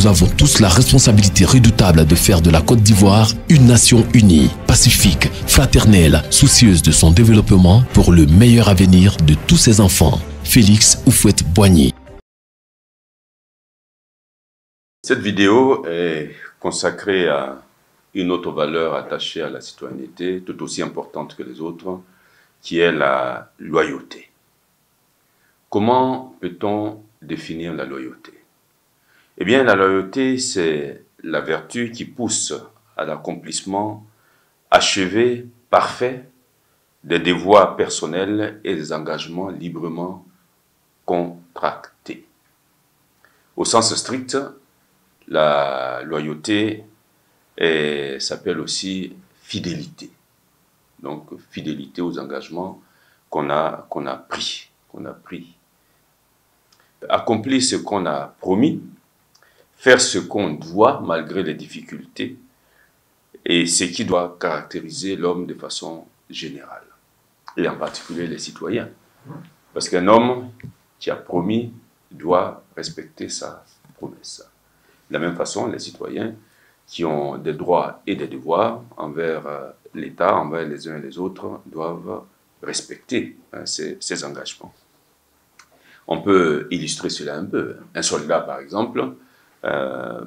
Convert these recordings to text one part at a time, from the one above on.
nous avons tous la responsabilité redoutable de faire de la Côte d'Ivoire une nation unie, pacifique, fraternelle, soucieuse de son développement pour le meilleur avenir de tous ses enfants. Félix Houphouët-Boigny. Cette vidéo est consacrée à une autre valeur attachée à la citoyenneté, tout aussi importante que les autres, qui est la loyauté. Comment peut-on définir la loyauté? Eh bien, la loyauté, c'est la vertu qui pousse à l'accomplissement achevé, parfait, des devoirs personnels et des engagements librement contractés. Au sens strict, la loyauté s'appelle aussi fidélité. Donc, fidélité aux engagements qu'on a pris. Accomplir ce qu'on a promis, faire ce qu'on doit malgré les difficultés, et ce qui doit caractériser l'homme de façon générale, et en particulier les citoyens. Parce qu'un homme qui a promis doit respecter sa promesse. De la même façon, les citoyens qui ont des droits et des devoirs envers l'État, envers les uns et les autres, doivent respecter ces engagements. On peut illustrer cela un peu. Un soldat, par exemple,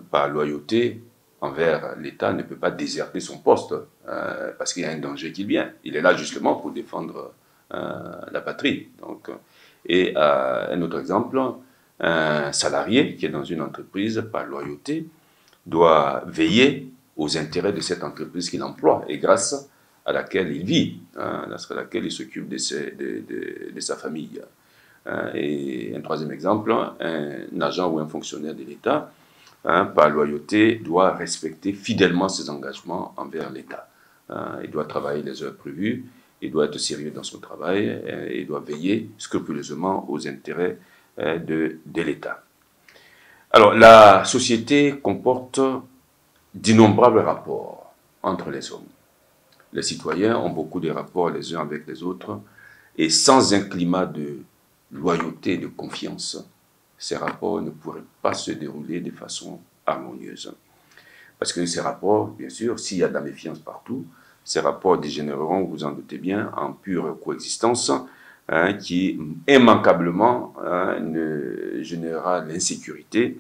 par loyauté envers l'État, ne peut pas déserter son poste parce qu'il y a un danger qui vient. Il est là justement pour défendre la patrie. Donc, et un autre exemple, un salarié qui est dans une entreprise, par loyauté, doit veiller aux intérêts de cette entreprise qu'il emploie et grâce à laquelle il vit, grâce à laquelle il s'occupe de sa famille. Et un troisième exemple, un agent ou un fonctionnaire de l'État, par loyauté, doit respecter fidèlement ses engagements envers l'État. Il doit travailler les heures prévues, il doit être sérieux dans son travail, il doit veiller scrupuleusement aux intérêts de l'État. Alors, la société comporte d'innombrables rapports entre les hommes. Les citoyens ont beaucoup de rapports les uns avec les autres, et sans un climat de loyauté et de confiance, ces rapports ne pourraient pas se dérouler de façon harmonieuse. Parce que ces rapports, bien sûr, s'il y a de la méfiance partout, ces rapports dégénéreront, vous en doutez bien, en pure coexistence, qui immanquablement générera l'insécurité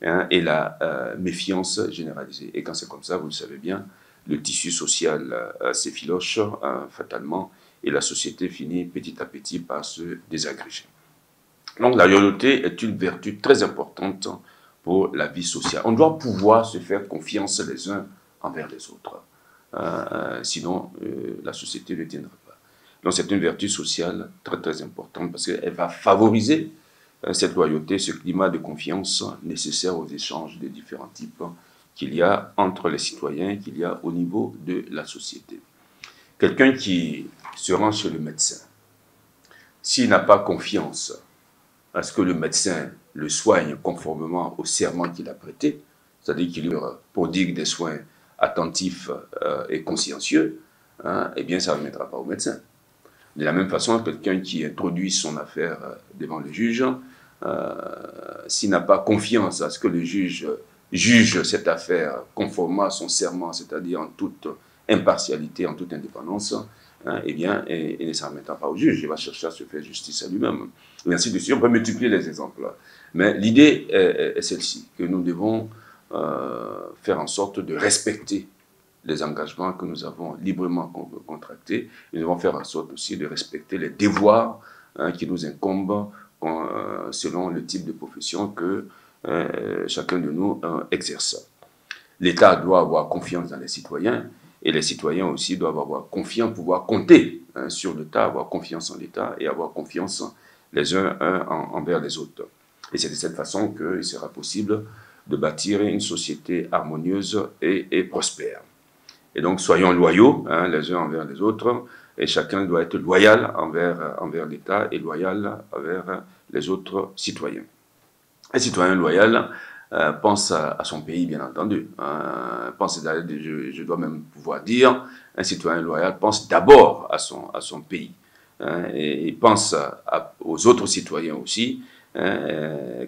et la méfiance généralisée. Et quand c'est comme ça, vous le savez bien, le tissu social s'effiloche fatalement et la société finit petit à petit par se désagréger. Donc la loyauté est une vertu très importante pour la vie sociale. On doit pouvoir se faire confiance les uns envers les autres. Sinon, la société ne tiendra pas. Donc c'est une vertu sociale très très importante parce qu'elle va favoriser cette loyauté, ce climat de confiance nécessaire aux échanges de différents types qu'il y a entre les citoyens, qu'il y a au niveau de la société. Quelqu'un qui se rend chez le médecin, s'il n'a pas confiance à ce que le médecin le soigne conformément au serment qu'il a prêté, c'est-à-dire qu'il prodigue des soins attentifs et consciencieux, eh bien ça ne remettra pas au médecin. De la même façon, quelqu'un qui introduit son affaire devant le juge, s'il n'a pas confiance à ce que le juge juge cette affaire conformément à son serment, c'est-à-dire en toute impartialité, en toute indépendance, eh bien, il ne s'en remettra pas au juge, il va chercher à se faire justice à lui-même. Et ainsi de suite, on peut multiplier les exemples. Mais l'idée est celle-ci, que nous devons faire en sorte de respecter les engagements que nous avons librement contractés. Nous devons faire en sorte aussi de respecter les devoirs qui nous incombent selon le type de profession que chacun de nous exerce. L'État doit avoir confiance dans les citoyens et les citoyens aussi doivent avoir confiance, pouvoir compter sur l'État, avoir confiance en l'État et avoir confiance les uns envers les autres. Et c'est de cette façon qu'il sera possible de bâtir une société harmonieuse et prospère. Et donc, soyons loyaux les uns envers les autres, et chacun doit être loyal envers l'État et loyal envers les autres citoyens. Un citoyen loyal pense à son pays, bien entendu. Je dois même pouvoir dire, un citoyen loyal pense d'abord à son pays. Et il pense aux autres citoyens aussi,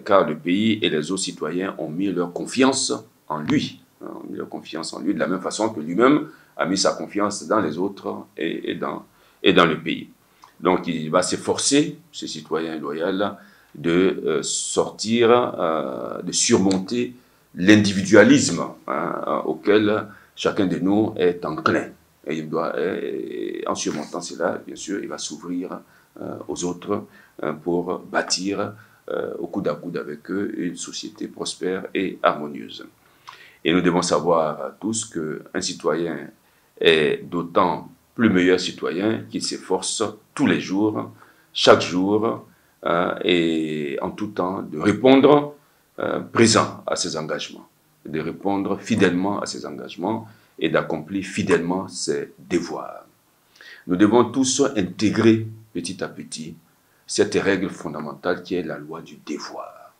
car le pays et les autres citoyens ont mis leur confiance en lui, ont mis leur confiance en lui de la même façon que lui-même a mis sa confiance dans les autres et dans le pays. Donc il va s'efforcer, ce citoyen loyal, de sortir, de surmonter l'individualisme auquel chacun de nous est enclin. Et il doit, en surmontant cela, bien sûr, il va s'ouvrir aux autres pour bâtir au coude à coude avec eux une société prospère et harmonieuse. Et nous devons savoir tous qu'un citoyen est d'autant plus meilleur citoyen qu'il s'efforce tous les jours, chaque jour, et en tout temps, de répondre présent à ses engagements, de répondre fidèlement à ses engagements et d'accomplir fidèlement ses devoirs. Nous devons tous intégrer petit à petit cette règle fondamentale qui est la loi du devoir.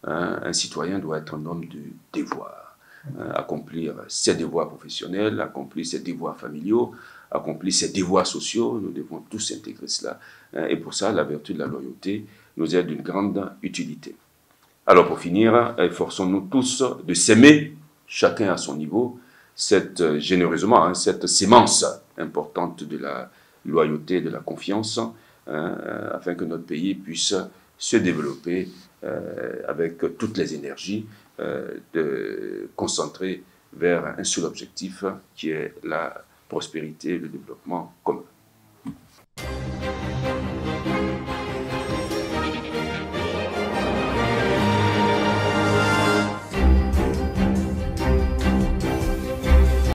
Un citoyen doit être un homme de devoir, accomplir ses devoirs professionnels, accomplir ses devoirs familiaux, accomplir ses devoirs sociaux. Nous devons tous intégrer cela. Et pour ça, la vertu de la loyauté nous est d'une grande utilité. Alors pour finir, efforçons-nous tous de s'aimer, chacun à son niveau, généreusement, cette sémence importante de la loyauté, de la confiance, afin que notre pays puisse se développer avec toutes les énergies, de concentrer vers un seul objectif qui est la prospérité et le développement commun.